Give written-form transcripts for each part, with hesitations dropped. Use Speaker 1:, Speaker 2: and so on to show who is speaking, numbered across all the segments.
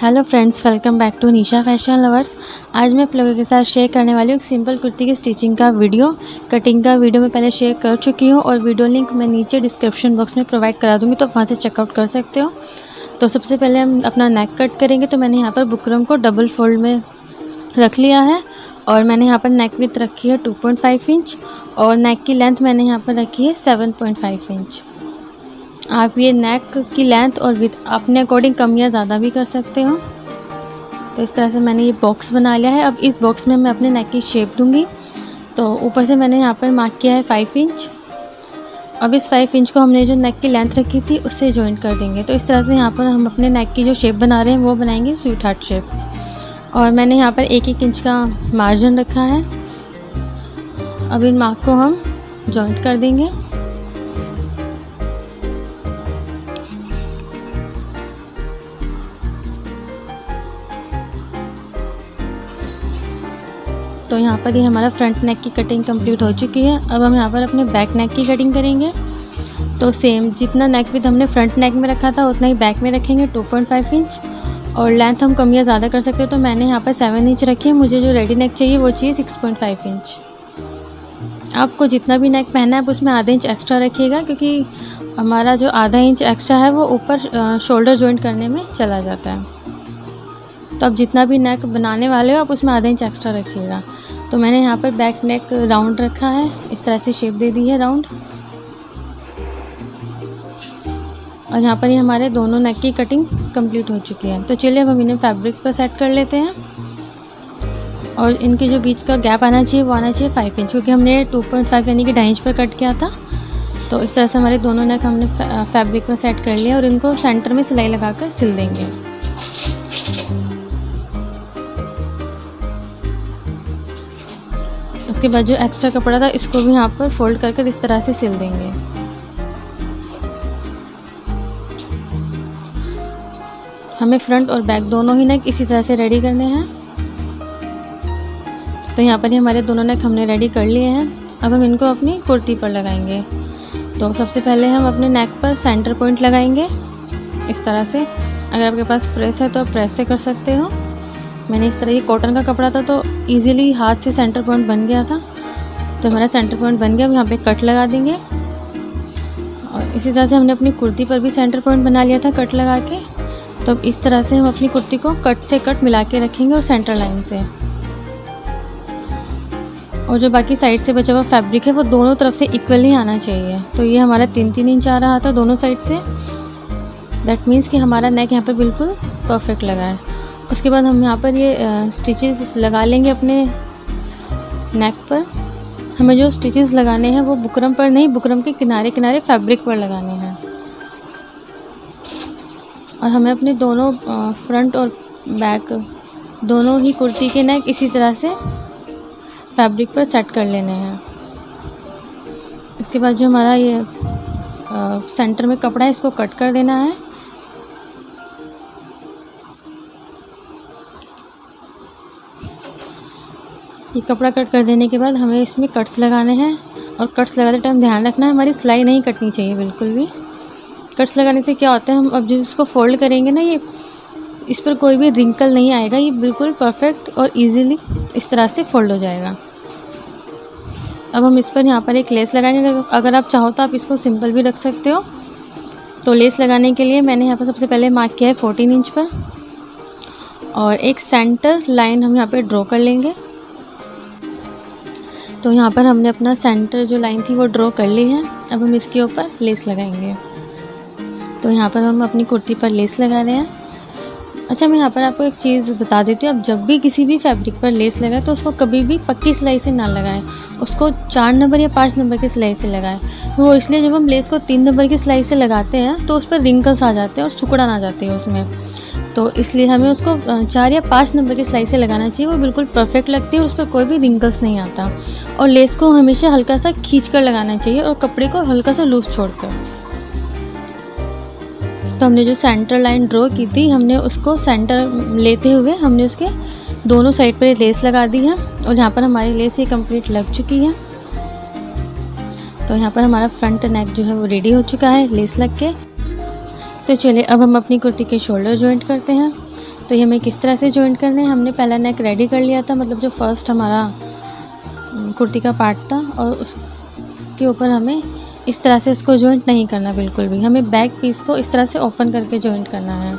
Speaker 1: Hello friends, welcome back to Nisha fashion lovers. आज मैं आप लोगों के साथ शेयर करने वाली हूँ एक सिंपल कुर्ती की स्टिचिंग का वीडियो। कटिंग का वीडियो मैं पहले शेयर कर चुकी हूँ और वीडियो लिंक मैं नीचे डिस्क्रिप्शन बॉक्स में प्रोवाइड करा दूँगी, तो आप वहाँ से चेकआउट कर सकते हो। तो सबसे पहले हम अपना नेक कट करेंगे। तो मैंने यहाँ पर बुकरम को डबल फोल्ड में रख लिया है और मैंने यहाँ पर नेक विड्थ रखी है 2.5 इंच और नेक की लेंथ मैंने यहाँ पर रखी है 7.5 इंच। आप ये नेक की लेंथ और विथ अपने अकॉर्डिंग कम या ज़्यादा भी कर सकते हो। तो इस तरह से मैंने ये बॉक्स बना लिया है। अब इस बॉक्स में मैं अपने नेक की शेप दूंगी। तो ऊपर से मैंने यहाँ पर मार्क किया है 5 इंच। अब इस 5 इंच को हमने जो नेक की लेंथ रखी थी उससे जॉइंट कर देंगे। तो इस तरह से यहाँ पर हम अपने नेक की जो शेप बना रहे हैं वो बनाएंगे स्वीट हार्ट शेप। और मैंने यहाँ पर 1-1 इंच का मार्जिन रखा है। अब इन मार्क को हम जॉइंट कर देंगे। तो यहाँ पर ये हमारा फ्रंट नेक की कटिंग कंप्लीट हो चुकी है। अब हम यहाँ पर अपने बैक नेक की कटिंग करेंगे। तो सेम जितना नेक विड्थ हमने फ्रंट नेक में रखा था उतना ही बैक में रखेंगे 2.5 इंच। और लेंथ हम कम या ज़्यादा कर सकते हो। तो मैंने यहाँ पर 7 इंच रखी है। मुझे जो रेडी नेक चाहिए वो चाहिए 6.5 इंच। आपको जितना भी नेक पहना है आप उसमें आधा इंच एक्स्ट्रा रखिएगा, क्योंकि हमारा जो आधा इंच एक्स्ट्रा है वो ऊपर शोल्डर जॉइंट करने में चला जाता है। तो आप जितना भी नेक बनाने वाले हो आप उसमें आधा इंच एक्स्ट्रा रखिएगा। तो मैंने यहाँ पर बैक नेक राउंड रखा है, इस तरह से शेप दे दी है राउंड। और यहाँ पर ये हमारे दोनों नेक की कटिंग कंप्लीट हो चुकी है। तो चलिए अब हम इन्हें फैब्रिक पर सेट कर लेते हैं। और इनके जो बीच का गैप आना चाहिए वो आना चाहिए 5 इंच, क्योंकि हमने 2.5 यानी कि 2.5 इंच पर कट किया था। तो इस तरह से हमारे दोनों नेक हमने फैब्रिक पर सेट कर लिया और इनको सेंटर में सिलाई लगाकर सिल देंगे। उसके बाद जो एक्स्ट्रा कपड़ा था इसको भी यहाँ पर फोल्ड कर इस तरह से सिल देंगे। हमें फ्रंट और बैक दोनों ही नेक इसी तरह से रेडी करने हैं। तो यहाँ पर ही हमारे दोनों नेक हमने रेडी कर लिए हैं। अब हम इनको अपनी कुर्ती पर लगाएंगे। तो सबसे पहले हम अपने नेक पर सेंटर पॉइंट लगाएंगे इस तरह से। अगर आपके पास प्रेस है तो आप प्रेस से कर सकते हो। मैंने इस तरह, ये कॉटन का कपड़ा था तो इजीली हाथ से सेंटर पॉइंट बन गया था। तो हमारा सेंटर पॉइंट बन गया। अब यहाँ पे कट लगा देंगे। और इसी तरह से हमने अपनी कुर्ती पर भी सेंटर पॉइंट बना लिया था कट लगा के। तो अब इस तरह से हम अपनी कुर्ती को कट से कट मिला के रखेंगे और सेंटर लाइन से। और जो बाकी साइड से बचा हुआ फैब्रिक है वो दोनों तरफ से इक्वल ही आना चाहिए। तो ये हमारा 3-3 इंच आ रहा था दोनों साइड से। दैट मीन्स कि हमारा नेक यहाँ पर बिल्कुल परफेक्ट लगा है। उसके बाद हम यहाँ पर ये स्टिचेस लगा लेंगे अपने नेक पर। हमें जो स्टिचेस लगाने हैं वो बुकरम पर नहीं, बुकरम के किनारे किनारे फैब्रिक पर लगाने हैं। और हमें अपने दोनों फ्रंट और बैक दोनों ही कुर्ती के नेक इसी तरह से फैब्रिक पर सेट कर लेने हैं। इसके बाद जो हमारा ये सेंटर में कपड़ा है इसको कट कर देना है। ये कपड़ा कट कर देने के बाद हमें इसमें कट्स लगाने हैं। और कट्स लगाते टाइम ध्यान रखना है हमारी सिलाई नहीं कटनी चाहिए बिल्कुल भी। कट्स लगाने से क्या होता है, हम अब जब इसको फोल्ड करेंगे ना, ये इस पर कोई भी रिंकल नहीं आएगा। ये बिल्कुल परफेक्ट और इजीली इस तरह से फोल्ड हो जाएगा। अब हम इस पर यहाँ पर एक लेस लगाएंगे। अगर आप चाहो तो आप इसको सिंपल भी रख सकते हो। तो लेस लगाने के लिए मैंने यहाँ पर सबसे पहले मार्क किया है 14 इंच पर। और एक सेंटर लाइन हम यहाँ पर ड्रॉ कर लेंगे। तो यहाँ पर हमने अपना सेंटर जो लाइन थी वो ड्रॉ कर ली है। अब हम इसके ऊपर लेस लगाएंगे। तो यहाँ पर हम अपनी कुर्ती पर लेस लगा रहे हैं। अच्छा, मैं यहाँ पर आपको एक चीज़ बता देती हूँ। आप जब भी किसी भी फैब्रिक पर लेस लगाएं तो उसको कभी भी पक्की सिलाई से ना लगाएं, उसको 4 नंबर या 5 नंबर की सिलाई से लगाएं। वो इसलिए जब हम लेस को 3 नंबर की सिलाई से लगाते हैं तो उस पर रिंकल्स आ जाते हैं और सिकुड़न आ जाती है उसमें। तो इसलिए हमें उसको 4 या 5 नंबर की सिलाई से लगाना चाहिए। वो बिल्कुल परफेक्ट लगती है और उस पर कोई भी रिंकल्स नहीं आता। और लेस को हमेशा हल्का सा खींच कर लगाना चाहिए और कपड़े को हल्का सा लूज छोड़कर। तो हमने जो सेंटर लाइन ड्रॉ की थी हमने उसको सेंटर लेते हुए हमने उसके दोनों साइड पर लेस लगा दी है। और यहाँ पर हमारी लेस ये कंप्लीट लग चुकी है। तो यहाँ पर हमारा फ्रंट नेक जो है वो रेडी हो चुका है लेस लग के। तो चलिए अब हम अपनी कुर्ती के शोल्डर जॉइंट करते हैं। तो ये हमें किस तरह से जॉइंट करने हैं, हमने पहला नेक रेडी कर लिया था, मतलब जो फर्स्ट हमारा कुर्ती का पार्ट था, और उसके ऊपर हमें इस तरह से इसको जॉइंट नहीं करना बिल्कुल भी, हमें बैक पीस को इस तरह से ओपन करके जॉइंट करना है।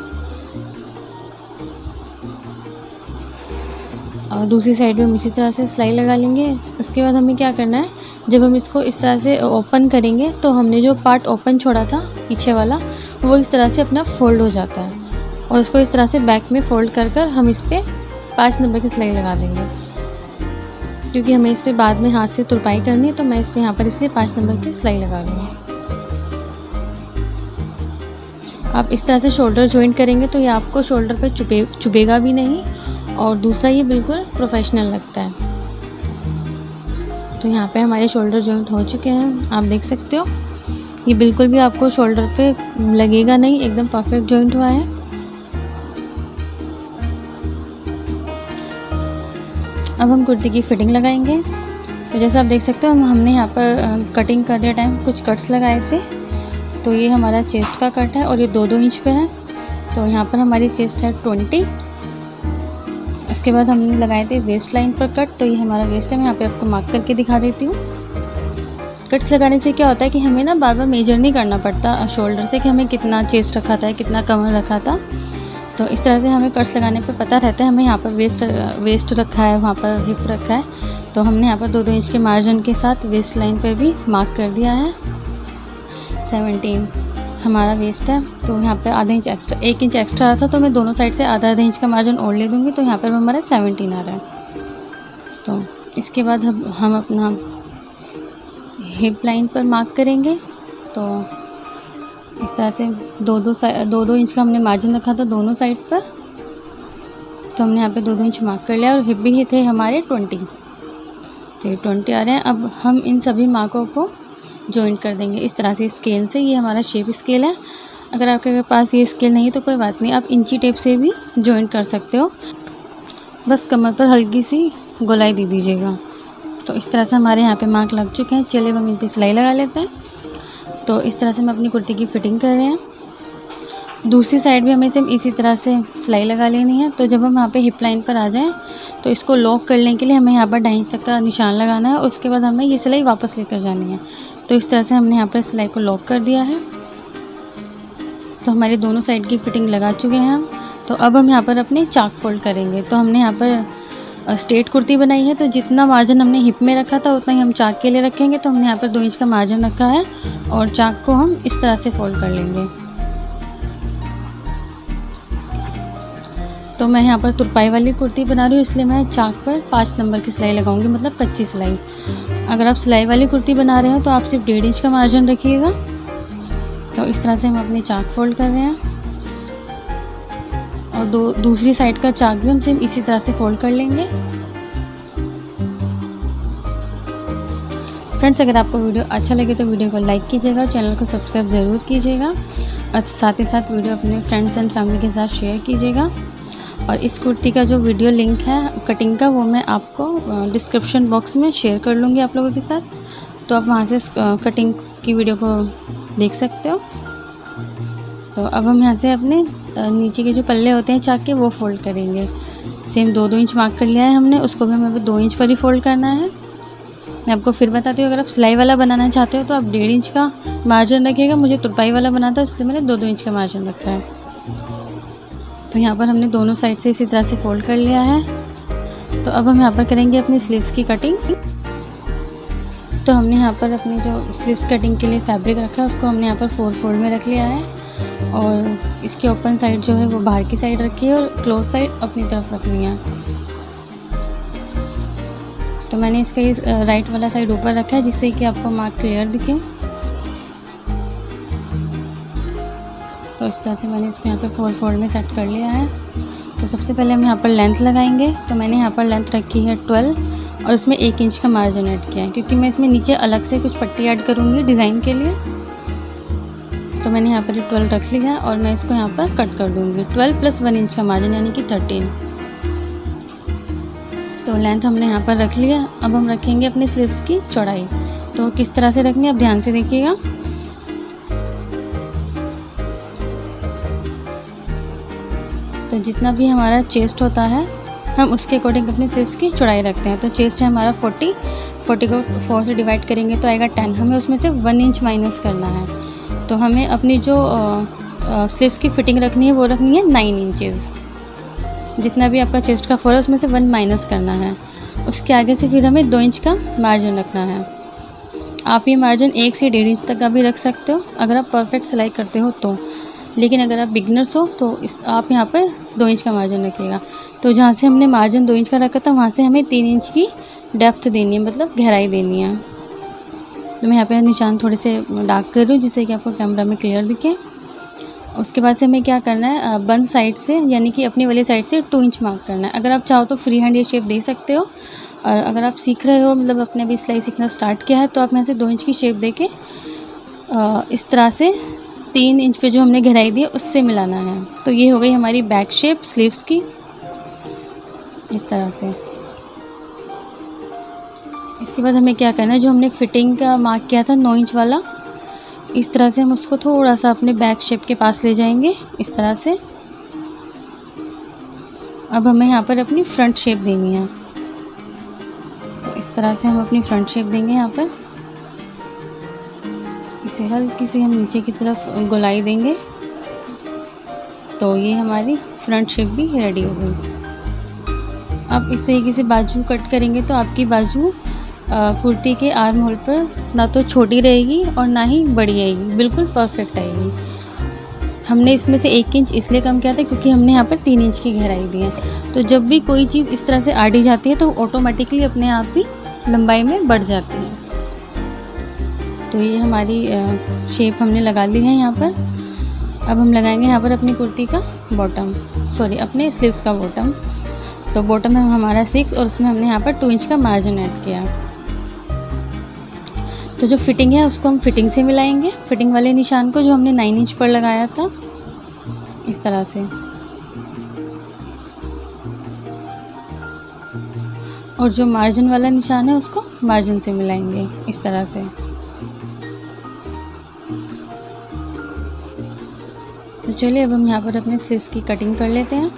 Speaker 1: और दूसरी साइड में हम इसी तरह से सिलाई लगा लेंगे। इसके बाद हमें क्या करना है, जब हम इसको इस तरह से ओपन करेंगे तो हमने जो पार्ट ओपन छोड़ा था पीछे वाला, वो इस तरह से अपना फोल्ड हो जाता है, और उसको इस तरह से बैक में फोल्ड कर कर हम इस पर 5 नंबर की सिलाई लगा देंगे, क्योंकि हमें इस पर बाद में हाथ से तुरपाई करनी है, तो मैं इस पर यहाँ पर इसलिए 5 नंबर की सिलाई लगा लूँगी। आप इस तरह से शोल्डर जॉइंट करेंगे तो ये आपको शोल्डर पे चुभेगा भी नहीं, और दूसरा ये बिल्कुल प्रोफेशनल लगता है। तो यहाँ पे हमारे शोल्डर जॉइंट हो चुके हैं, आप देख सकते हो, ये बिल्कुल भी आपको शोल्डर पे लगेगा नहीं, एकदम परफेक्ट जॉइंट हुआ है। अब हम कुर्ती की फिटिंग लगाएंगे। तो जैसा आप देख सकते हो, हमने यहाँ पर कटिंग करते टाइम कुछ कट्स लगाए थे। तो ये हमारा चेस्ट का कट है और ये 2-2 इंच पे है। तो यहाँ पर हमारी चेस्ट है 20। इसके बाद हमने लगाए थे वेस्ट लाइन पर कट, तो ये हमारा वेस्ट है। मैं यहाँ पे आपको मार्क करके दिखा देती हूँ। कट्स लगाने से क्या होता है कि हमें ना बार बार मेजर नहीं करना पड़ता शोल्डर से कि हमें कितना चेस्ट रखा था, कितना कमर रखा था। तो इस तरह से हमें कट्स लगाने पे पता रहता है हमें यहाँ पर वेस्ट रखा है, वहाँ पर हिप रखा है। तो हमने यहाँ पर 2-2 इंच के मार्जिन के साथ वेस्ट लाइन पर भी मार्क कर दिया है। 17 हमारा वेस्ट है, तो यहाँ पे आधा इंच एक्स्ट्रा, 1 इंच एक्स्ट्रा रहा था, तो मैं दोनों साइड से आधा इंच का मार्जिन और ले दूँगी। तो यहाँ पर हमारा 17 आ रहा है। तो इसके बाद हम अपना हिप लाइन पर मार्क करेंगे। तो इस तरह से 2-2 इंच का हमने मार्जिन रखा था दोनों साइड पर। तो हमने यहाँ पे 2-2 इंच मार्क कर लिया, और हिप भी थे हमारे 20, तो 20 आ रहे हैं। अब हम इन सभी मार्कों को जॉइंट कर देंगे इस तरह से स्केल से। ये हमारा शेप स्केल है। अगर आपके पास ये स्केल नहीं है तो कोई बात नहीं, आप इंची टेप से भी जॉइंट कर सकते हो। बस कमर पर हल्की सी गोलाई दे दीजिएगा। तो इस तरह से हमारे यहाँ पे मार्क लग चुके हैं। चलिए हम इन पर सिलाई लगा लेते हैं। तो इस तरह से हम अपनी कुर्ती की फिटिंग कर रहे हैं। दूसरी साइड भी हमें सेम इसी तरह से सिलाई लगा लेनी है। तो जब हम यहाँ पे हिप लाइन पर आ जाएं तो इसको लॉक करने के लिए हमें यहाँ पर 2.5 इंच तक का निशान लगाना है, और उसके बाद हमें ये सिलाई वापस लेकर जानी है। तो इस तरह से हमने यहाँ पर सिलाई को लॉक कर दिया है। तो हमारी दोनों साइड की फिटिंग लगा चुके हैं हम। तो अब हम यहाँ पर अपने चाक फोल्ड करेंगे। तो हमने यहाँ पर स्ट्रेट कुर्ती बनाई है, तो जितना मार्जिन हमने हिप में रखा था उतना ही हम चाक के लिए रखेंगे। तो हमने यहाँ पर 2 इंच का मार्जिन रखा है, और चाक को हम इस तरह से फोल्ड कर लेंगे। तो मैं यहाँ पर तुरपाई वाली कुर्ती बना रही हूँ, इसलिए मैं चाक पर 5 नंबर की सिलाई लगाऊंगी, मतलब कच्ची सिलाई। अगर आप सिलाई वाली कुर्ती बना रहे हो तो आप सिर्फ 1.5 इंच का मार्जिन रखिएगा। तो इस तरह से हम अपनी चाक फोल्ड कर रहे हैं, और दूसरी साइड का चाक भी हम सेम इसी तरह से फोल्ड कर लेंगे। फ्रेंड्स, अगर आपको वीडियो अच्छा लगे तो वीडियो को लाइक कीजिएगा, और चैनल को सब्सक्राइब ज़रूर कीजिएगा, और साथ ही साथ वीडियो अपने फ्रेंड्स एंड फैमिली के साथ शेयर कीजिएगा। और इस कुर्ती का जो वीडियो लिंक है कटिंग का, वो मैं आपको डिस्क्रिप्शन बॉक्स में शेयर कर लूँगी आप लोगों के साथ। तो आप वहाँ से कटिंग की वीडियो को देख सकते हो। तो अब हम यहाँ से अपने नीचे के जो पल्ले होते हैं चाक के, वो फोल्ड करेंगे। सेम 2-2 इंच मार्क कर लिया है हमने, उसको भी हमें 2 इंच पर ही फोल्ड करना है। मैं आपको फिर बताती हूँ, अगर आप सिलाई वाला बनाना चाहते हो तो आप 1.5 इंच का मार्जिन रखिएगा। मुझे तुरपाई वाला बनाता है, इसलिए मैंने 2-2 इंच का मार्जिन रखा है। तो यहाँ पर हमने दोनों साइड से इसी तरह से फोल्ड कर लिया है। तो अब हम यहाँ पर करेंगे अपनी स्लीव्स की कटिंग। तो हमने यहाँ पर अपनी जो स्लीव्स कटिंग के लिए फैब्रिक रखा है, उसको हमने यहाँ पर 4 फोल्ड में रख लिया है, और इसकी ओपन साइड जो है वो बाहर की साइड रखी है, और क्लोज साइड अपनी तरफ रखनी है। तो मैंने इसका राइट वाला साइड ऊपर रखा है, जिससे कि आपको मार्क क्लियर दिखे। तो इस तरह से मैंने इसको यहाँ पे 4 फोल्ड में सेट कर लिया है। तो सबसे पहले हम यहाँ पर लेंथ लगाएंगे। तो मैंने यहाँ पर लेंथ रखी है 12, और उसमें 1 इंच का मार्जिन ऐड किया है, क्योंकि मैं इसमें नीचे अलग से कुछ पट्टी ऐड करूँगी डिज़ाइन के लिए। तो मैंने यहाँ पर 12 रख लिया, और मैं इसको यहाँ पर कट कर दूँगी। 12 + 1 इंच का मार्जिन, यानी कि 13। तो लेंथ हमने यहाँ पर रख लिया। अब हम रखेंगे अपनी स्लीव्स की चौड़ाई। तो किस तरह से रखनी है आप ध्यान से देखिएगा। तो जितना भी हमारा चेस्ट होता है हम उसके अकॉर्डिंग अपनी स्लीव्स की चौड़ाई रखते हैं। तो चेस्ट है हमारा 40 को 4 से डिवाइड करेंगे तो आएगा 10। हमें उसमें से 1 इंच माइनस करना है। तो हमें अपनी जो स्लीव्स की फिटिंग रखनी है वो रखनी है 9 इंचेस। जितना भी आपका चेस्ट का 4 है उसमें से 1 माइनस करना है। उसके आगे से फिर हमें 2 इंच का मार्जिन रखना है। आप ये मार्जिन 1 से 1.5 इंच तक का भी रख सकते हो अगर आप परफेक्ट सिलाई करते हो तो। लेकिन अगर आप बिगनर्स हो तो आप यहाँ पर 2 इंच का मार्जिन रखिएगा। तो जहाँ से हमने मार्जिन 2 इंच का रखा था वहाँ से हमें 3 इंच की डेप्थ देनी है, मतलब गहराई देनी है। तो मैं यहाँ पे निशान थोड़े से डार्क कर रही हूँ जिससे कि आपको कैमरा में क्लियर दिखे। उसके बाद से हमें क्या करना है, बंद साइड से यानी कि अपनी वाली साइड से 2 इंच मार्क करना है। अगर आप चाहो तो फ्री हैंड ये शेप दे सकते हो, और अगर आप सीख रहे हो मतलब अपने अभी सिलाई सीखना स्टार्ट किया है तो आप यहाँ से 2 इंच की शेप देके इस तरह से 3 इंच पे जो हमने गहराई दी है उससे मिलाना है। तो ये हो गई हमारी बैक शेप स्लीव्स की, इस तरह से। इसके बाद हमें क्या करना है, जो हमने फिटिंग का मार्क किया था 9 इंच वाला, इस तरह से हम उसको थोड़ा सा अपने बैक शेप के पास ले जाएंगे, इस तरह से। अब हमें यहाँ पर अपनी फ्रंट शेप देनी है। तो इस तरह से हम अपनी फ्रंट शेप देंगे। यहाँ पर इसे हल्की सी हम नीचे की तरफ गोलाई देंगे। तो ये हमारी फ्रंट शेप भी रेडी हो गई। अब इस तरीके से बाजू कट करेंगे तो आपकी बाजू कुर्ती के आर्म होल पर ना तो छोटी रहेगी और ना ही बड़ी आएगी, बिल्कुल परफेक्ट आएगी। हमने इसमें से 1 इंच इसलिए कम किया था क्योंकि हमने यहाँ पर 3 इंच की गहराई दी है। तो जब भी कोई चीज़ इस तरह से आड़ी जाती है तो ऑटोमेटिकली अपने आप ही लंबाई में बढ़ जाती है। तो ये हमारी शेप हमने लगा ली है यहाँ पर। अब हम लगाएंगे यहाँ पर अपनी कुर्ती का बॉटम, सॉरी अपने स्लीव्स का बॉटम। तो बॉटम है हमारा 6 और उसमें हमने यहाँ पर 2 इंच का मार्जिन ऐड किया। तो जो फिटिंग है उसको हम फिटिंग से मिलाएंगे, फिटिंग वाले निशान को जो हमने 9 इंच पर लगाया था, इस तरह से। और जो मार्जिन वाला निशान है उसको मार्जिन से मिलाएंगे, इस तरह से। तो चलिए अब हम यहाँ पर अपने स्लीव्स की कटिंग कर लेते हैं।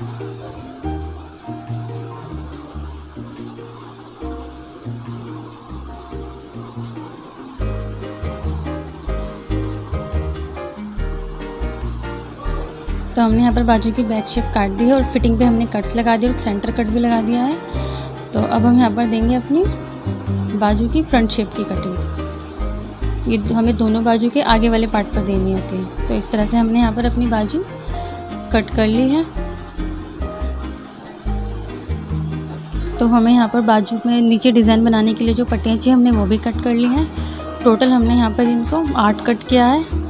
Speaker 1: तो हमने यहाँ पर बाजू की बैक शेप काट दी है और फिटिंग पे हमने कट्स लगा दिए और सेंटर कट भी लगा दिया है। तो अब हम यहाँ पर देंगे अपनी बाजू की फ्रंट शेप की कटिंग। ये हमें दोनों बाजू के आगे वाले पार्ट पर देनी होती है। तो इस तरह से हमने यहाँ पर अपनी बाजू कट कर ली है। तो हमें यहाँ पर बाजू में नीचे डिज़ाइन बनाने के लिए जो पट्टियाँ चाहिए हमने वो भी कट कर ली हैं। टोटल हमने यहाँ पर इनको 8 कट किया है।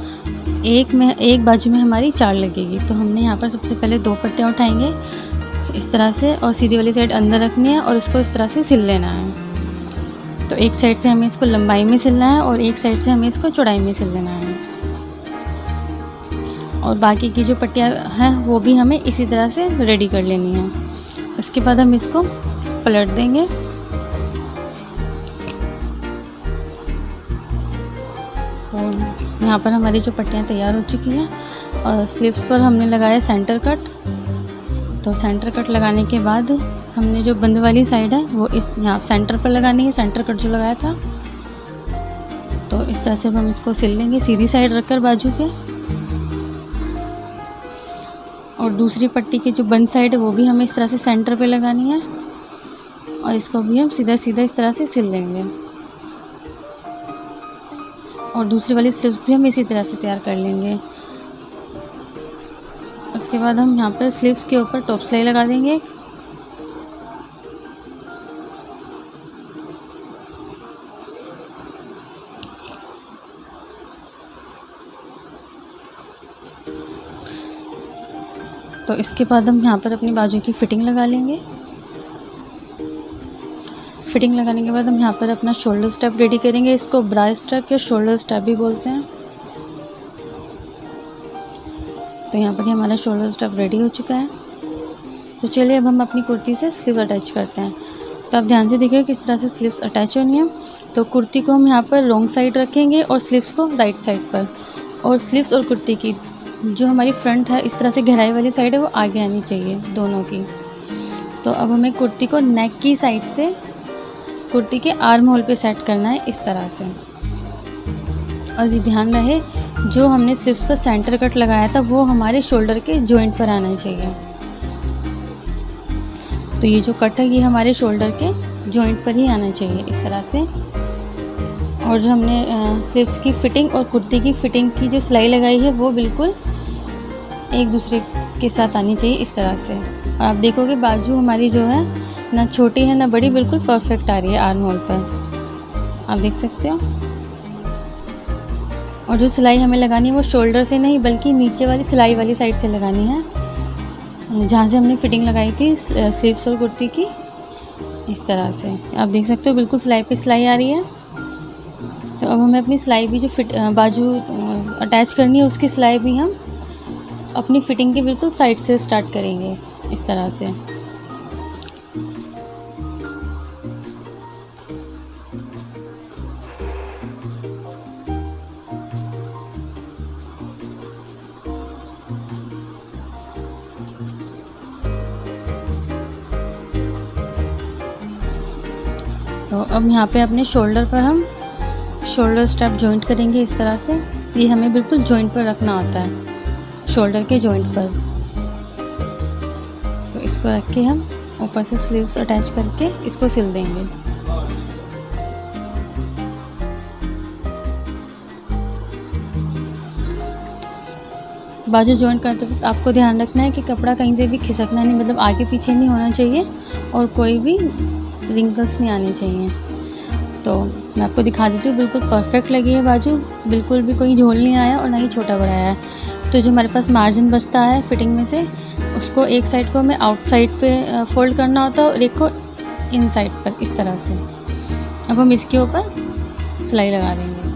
Speaker 1: एक बाजू में हमारी 4 लगेगी। तो हमने यहाँ पर सबसे पहले 2 पट्टियाँ उठाएंगे इस तरह से और सीधी वाली साइड अंदर रखनी है और इसको इस तरह से सिल लेना है। तो एक साइड से हमें इसको लंबाई में सिलना है और एक साइड से हमें इसको चौड़ाई में सिल लेना है। और बाकी की जो पट्टियाँ हैं वो भी हमें इसी तरह से रेडी कर लेनी है। उसके बाद हम इसको पलट देंगे। तो यहाँ पर हमारी जो पट्टियाँ तैयार हो चुकी हैं और स्लीव्स पर हमने लगाया सेंटर कट। तो सेंटर कट लगाने के बाद हमने जो बंद वाली साइड है वो इस यहाँ सेंटर पर लगानी है, सेंटर कट जो लगाया था। तो इस तरह से हम इसको सिल लेंगे सीधी साइड रखकर बाजू के। और दूसरी पट्टी की जो बंद साइड है वो भी हमें इस तरह से सेंटर पे लगानी है और इसको भी हम सीधा सीधा इस तरह से सिल लेंगे। और दूसरी वाली स्लीव्स भी हम इसी तरह से तैयार कर लेंगे। उसके बाद हम यहाँ पर स्लीव्स के ऊपर टॉप सिलाई लगा देंगे। तो इसके बाद हम यहाँ पर अपनी बाजू की फिटिंग लगा लेंगे। फिटिंग लगाने के बाद हम यहाँ पर अपना शोल्डर स्टेप रेडी करेंगे। इसको ब्रा स्टेप या शोल्डर स्टेप भी बोलते हैं। तो यहाँ पर हमारा शोल्डर स्टेप रेडी हो चुका है। तो चलिए अब हम अपनी कुर्ती से स्लीव अटैच करते हैं। तो आप ध्यान से देखिए किस तरह से स्लीव्स अटैच होनी है। तो कुर्ती को हम यहाँ पर रॉन्ग साइड रखेंगे और स्लीव्स को राइट साइड पर। और स्लीव्स और कुर्ती की जो हमारी फ्रंट है इस तरह से गहराई वाली साइड है वो आगे आनी चाहिए दोनों की। तो अब हमें कुर्ती को नेक की साइड से कुर्ती के आर्म होल पे सेट करना है इस तरह से। और ये ध्यान रहे जो हमने स्लीव्स पर सेंटर कट लगाया था वो हमारे शोल्डर के जॉइंट पर आना चाहिए। तो ये जो कट है ये हमारे शोल्डर के जॉइंट पर ही आना चाहिए इस तरह से। और जो हमने स्लीव्स की फ़िटिंग और कुर्ती की फ़िटिंग की जो सिलाई लगाई है वो बिल्कुल एक दूसरे के साथ आनी चाहिए इस तरह से। और आप देखोगे बाजू हमारी जो है ना छोटी है ना बड़ी, बिल्कुल परफेक्ट आ रही है आर्म होल पर, आप देख सकते हो। और जो सिलाई हमें लगानी है वो शोल्डर से नहीं बल्कि नीचे वाली सिलाई वाली साइड से लगानी है, जहाँ से हमने फ़िटिंग लगाई थी स्लीव्स और कुर्ती की, इस तरह से आप देख सकते हो बिल्कुल सिलाई पे सिलाई आ रही है। तो अब हमें अपनी सिलाई भी जो बाजू अटैच करनी है उसकी सिलाई भी हम अपनी फ़िटिंग के बिल्कुल साइड से स्टार्ट करेंगे इस तरह से। तो अब यहाँ पे अपने शोल्डर पर हम शोल्डर स्ट्रैप जॉइंट करेंगे इस तरह से। ये हमें बिल्कुल जॉइंट पर रखना होता है, शोल्डर के जॉइंट पर। तो इसको रख के हम ऊपर से स्लीव्स अटैच करके इसको सिल देंगे। बाजू जॉइंट करते वक्त आपको ध्यान रखना है कि कपड़ा कहीं से भी खिसकना नहीं, मतलब आगे पीछे नहीं होना चाहिए और कोई भी रिंकल्स नहीं आने चाहिए। तो मैं आपको दिखा देती हूँ, बिल्कुल परफेक्ट लगी है बाजू, बिल्कुल भी कोई झोल नहीं आया और ना ही छोटा बड़ा आया है। तो जो हमारे पास मार्जिन बचता है फिटिंग में से, उसको एक साइड को हमें आउट साइड पे फोल्ड करना होता है और एक को इन साइड पर इस तरह से। अब हम इसके ऊपर सिलाई लगा देंगे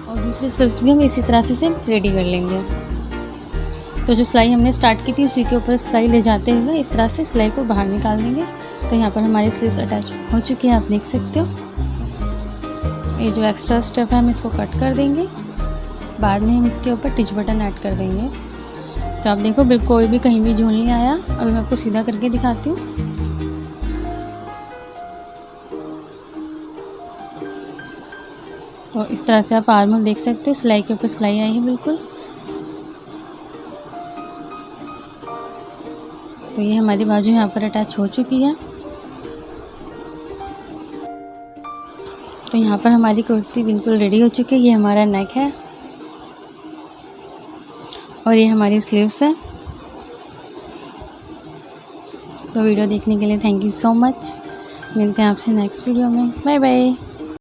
Speaker 1: और दूसरी स्लीव्स भी हम इसी तरह से रेडी कर लेंगे। तो जो सिलाई हमने स्टार्ट की थी उसी के ऊपर सिलाई ले जाते हुए इस तरह से सिलाई को बाहर निकाल देंगे। तो यहाँ पर हमारी स्लीव्स अटैच हो चुकी है, आप देख सकते हो। ये जो एक्स्ट्रा स्टेप है हम इसको कट कर देंगे, बाद में हम इसके ऊपर टिच बटन ऐड कर देंगे। तो आप देखो बिल्कुल कोई भी कहीं भी झोल नहीं आया। अभी मैं आपको सीधा करके दिखाती हूँ। तो इस तरह से आप आर्म होल देख सकते हो, सिलाई के ऊपर सिलाई आई है बिल्कुल। तो ये हमारी बाजू यहाँ पर अटैच हो चुकी है। तो यहाँ पर हमारी कुर्ती बिल्कुल रेडी हो चुकी है। ये हमारा नेक है और ये हमारी स्लीव्स है। तो वीडियो देखने के लिए थैंक यू सो मच। मिलते हैं आपसे नेक्स्ट वीडियो में। Bye bye.